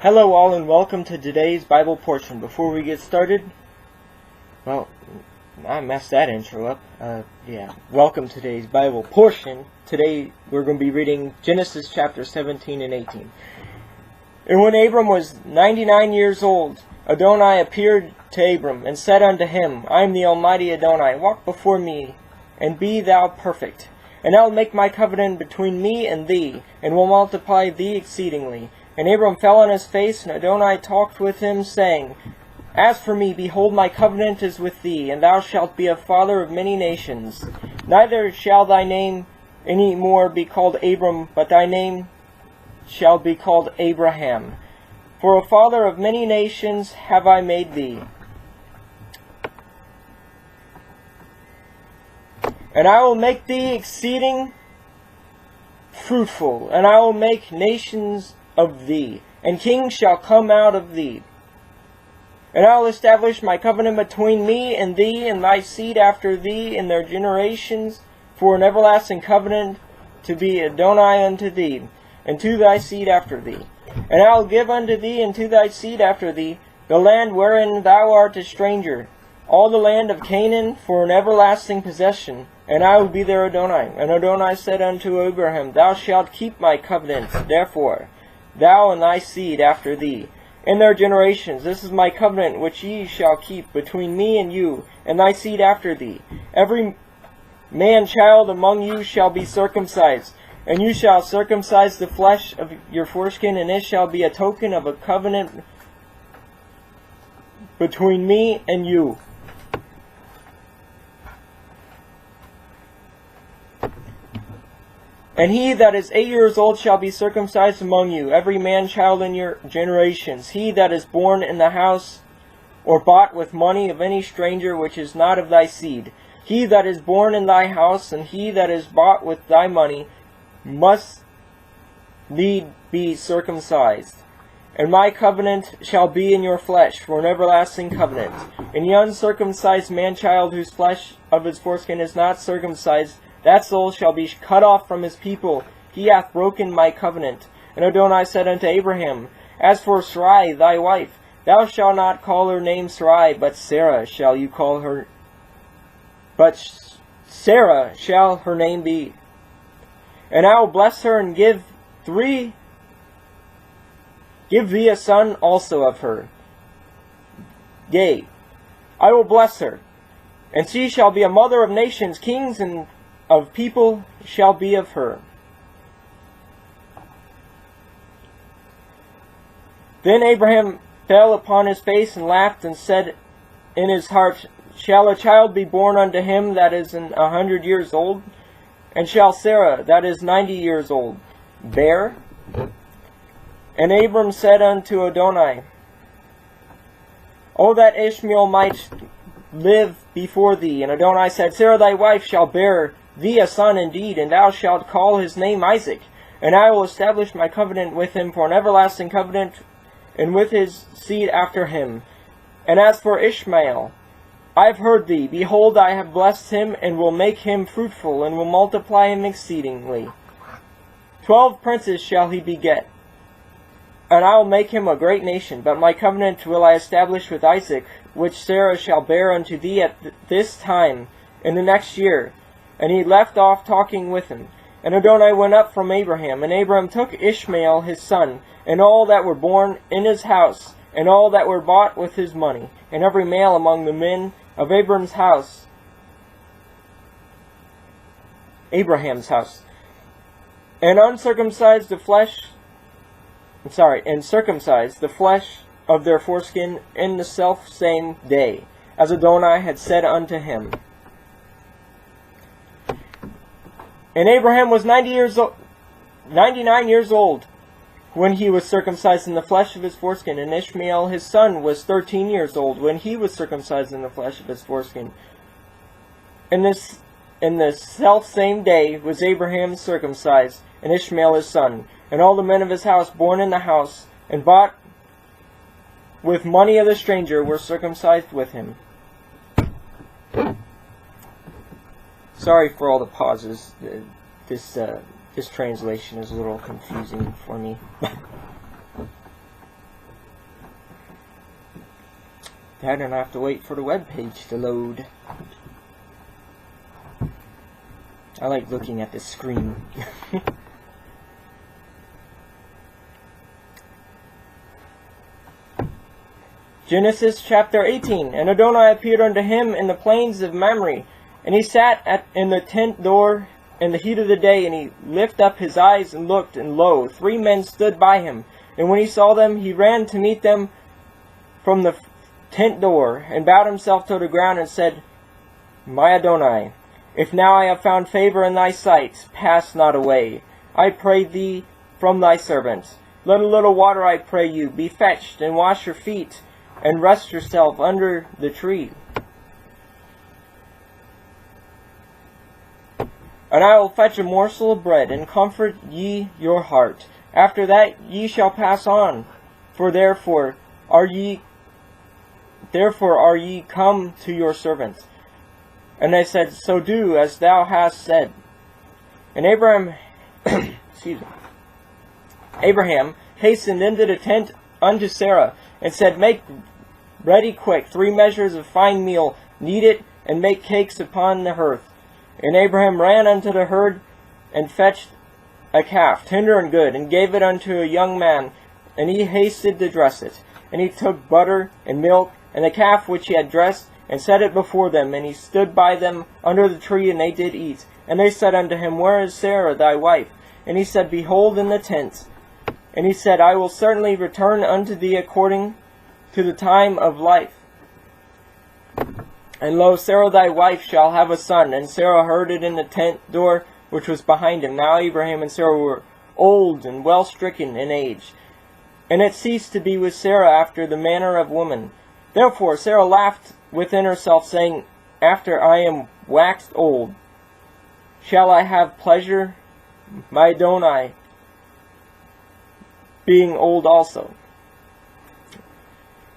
Hello all and welcome to today's Bible portion. Before we get started, well, I messed that intro up. Welcome to today's Bible portion. Today we're going to be reading Genesis chapter 17 and 18. And when Abram was 99 years old, Adonai appeared to Abram and said unto him, I am the Almighty Adonai, walk before me, and be thou perfect. And I will make my covenant between me and thee, and will multiply thee exceedingly. And Abram fell on his face, and Adonai talked with him, saying, As for me, behold, my covenant is with thee, and thou shalt be a father of many nations. Neither shall thy name any more be called Abram, but thy name shall be called Abraham. For a father of many nations have I made thee. And I will make thee exceeding fruitful, and I will make nations of thee, and kings shall come out of thee. And I will establish my covenant between me and thee and thy seed after thee in their generations, for an everlasting covenant to be Adonai unto thee, and to thy seed after thee. And I will give unto thee and to thy seed after thee the land wherein thou art a stranger, all the land of Canaan for an everlasting possession, and I will be their Adonai. And Adonai said unto Abraham, Thou shalt keep my covenant, therefore, thou and thy seed after thee, in their generations. This is my covenant which ye shall keep between me and you, and thy seed after thee. Every man-child among you shall be circumcised, and you shall circumcise the flesh of your foreskin, and it shall be a token of a covenant between me and you. And he that is 8 years old shall be circumcised among you, every man-child in your generations. He that is born in the house or bought with money of any stranger which is not of thy seed. He that is born in thy house, and he that is bought with thy money, must need be circumcised. And my covenant shall be in your flesh, for an everlasting covenant. And the uncircumcised man-child whose flesh of his foreskin is not circumcised, that soul shall be cut off from his people. He hath broken my covenant. And Adonai said unto Abraham, As for Sarai thy wife, thou shalt not call her name Sarai, but Sarah shall you call her. But Sarah shall her name be. And I will bless her, and give thee a son also of her. Yea, I will bless her, and she shall be a mother of nations, kings and of people shall be of her. Then Abraham fell upon his face and laughed, and said in his heart, Shall a child be born unto him that is 100 years old? And shall Sarah, that is 90 years old, bear? And Abram said unto Adonai, O that Ishmael might live before thee. And Adonai said, Sarah thy wife shall bear thee a son indeed, and thou shalt call his name Isaac. And I will establish my covenant with him for an everlasting covenant, and with his seed after him. And as for Ishmael, I have heard thee. Behold, I have blessed him, and will make him fruitful, and will multiply him exceedingly. 12 princes shall he beget, and I will make him a great nation. But my covenant will I establish with Isaac, which Sarah shall bear unto thee at this time, in the next year. And he left off talking with him. And Adonai went up from Abraham, and Abraham took Ishmael his son, and all that were born in his house, and all that were bought with his money, and every male among the men of Abraham's house, and circumcised the flesh of their foreskin in the self same day, as Adonai had said unto him. And Abraham was 99 years old when he was circumcised in the flesh of his foreskin, and Ishmael his son was 13 years old when he was circumcised in the flesh of his foreskin. In the self same day was Abraham circumcised, and Ishmael his son, and all the men of his house born in the house, and bought with money of the stranger, were circumcised with him. Sorry for all the pauses. This translation is a little confusing for me. That, and I have to wait for the web page to load. I like looking at the screen. Genesis chapter 18. And Adonai appeared unto him in the plains of Mamre, and he sat in the tent door in the heat of the day, and he lifted up his eyes and looked, and lo, 3 men stood by him. And when he saw them, he ran to meet them from the tent door, and bowed himself to the ground, and said, My Adonai, if now I have found favor in thy sight, pass not away, I pray thee, from thy servant. Let a little water, I pray you, be fetched, and wash your feet, and rest yourself under the tree. And I will fetch a morsel of bread, and comfort ye your heart. After that ye shall pass on, for therefore are ye come to your servant. And they said, So do as thou hast said. And Abraham hastened into the tent unto Sarah, and said, Make ready quick 3 measures of fine meal, knead it, and make cakes upon the hearth. And Abraham ran unto the herd, and fetched a calf, tender and good, and gave it unto a young man, and he hasted to dress it. And he took butter and milk, and the calf which he had dressed, and set it before them. And he stood by them under the tree, and they did eat. And they said unto him, Where is Sarah thy wife? And he said, Behold, in the tent. And he said, I will certainly return unto thee according to the time of life. And lo, Sarah thy wife shall have a son. And Sarah heard it in the tent door which was behind him. Now Abraham and Sarah were old and well stricken in age. And it ceased to be with Sarah after the manner of woman. Therefore Sarah laughed within herself, saying, After I am waxed old, shall I have pleasure, my Adonai, being old also?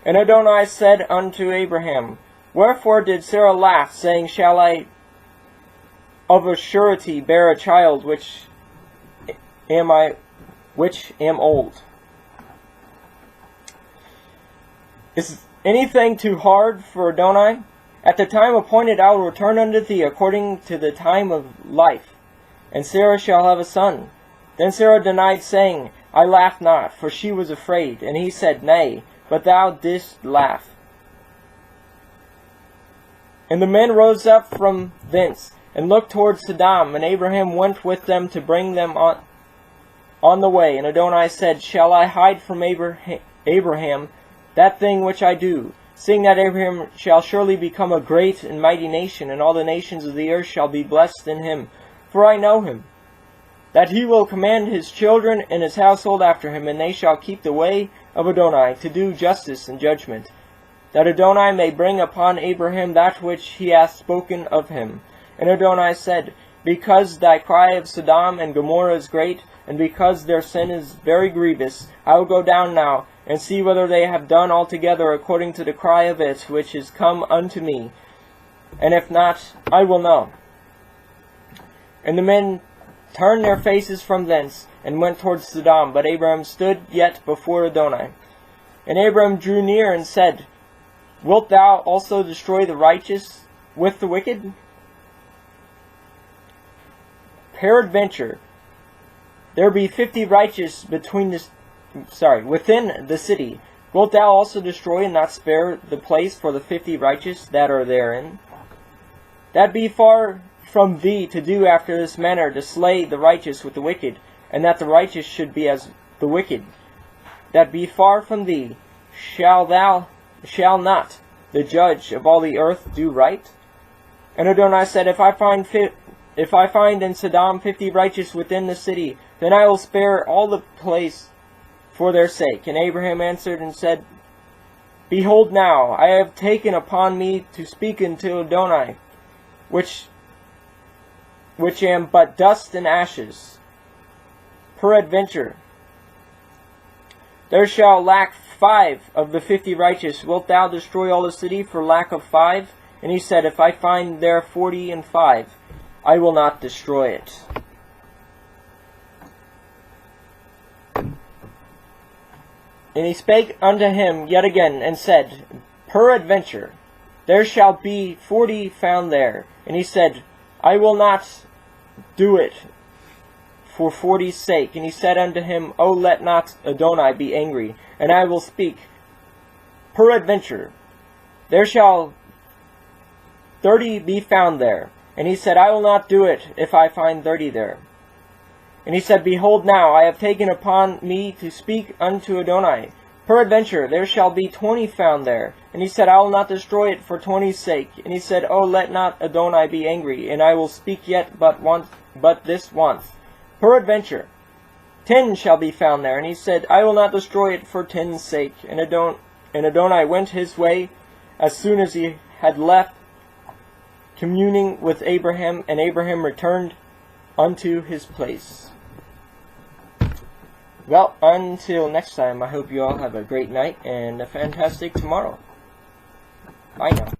And Adonai said unto Abraham, Wherefore did Sarah laugh, saying, Shall I of a surety bear a child which am old? Is anything too hard for Adonai? At the time appointed I will return unto thee according to the time of life, and Sarah shall have a son. Then Sarah denied, saying, I laughed not, for she was afraid. And he said, Nay, but thou didst laugh. And the men rose up from thence, and looked towards Sodom, and Abraham went with them to bring them on the way. And Adonai said, Shall I hide from Abraham that thing which I do, seeing that Abraham shall surely become a great and mighty nation, and all the nations of the earth shall be blessed in him? For I know him, that he will command his children and his household after him, and they shall keep the way of Adonai, to do justice and judgment, that Adonai may bring upon Abraham that which he hath spoken of him. And Adonai said, Because thy cry of Sodom and Gomorrah is great, and because their sin is very grievous, I will go down now, and see whether they have done altogether according to the cry of it which is come unto me. And if not, I will know. And the men turned their faces from thence, and went towards Sodom. But Abraham stood yet before Adonai. And Abraham drew near, and said, Wilt thou also destroy the righteous with the wicked? Peradventure, there be 50 righteous within the city. Wilt thou also destroy and not spare the place for the 50 righteous that are therein? That be far from thee to do after this manner, to slay the righteous with the wicked, and that the righteous should be as the wicked. That be far from thee. Shall not the judge of all the earth do right? And Adonai said, If I find in Sodom 50 righteous within the city, then I will spare all the place for their sake. And Abraham answered and said, Behold now, I have taken upon me to speak unto Adonai, which am but dust and ashes. Peradventure, there shall lack 5 of the 50 righteous. Wilt thou destroy all the city for lack of 5? And he said, If I find there 45, I will not destroy it. And he spake unto him yet again, and said, Peradventure, there shall be 40 found there. And he said, I will not do it for 40's sake. And he said unto him, O let not Adonai be angry, and I will speak. Peradventure, there shall 30 be found there. And he said, I will not do it if I find 30 there. And he said, Behold now, I have taken upon me to speak unto Adonai. Peradventure, there shall be 20 found there. And he said, I will not destroy it for 20's sake. And he said, O let not Adonai be angry, and I will speak yet but this once. Peradventure, 10 shall be found there. And he said, I will not destroy it for 10's sake. And Adonai went his way as soon as he had left communing with Abraham, and Abraham returned unto his place. Well, until next time, I hope you all have a great night and a fantastic tomorrow. Bye now.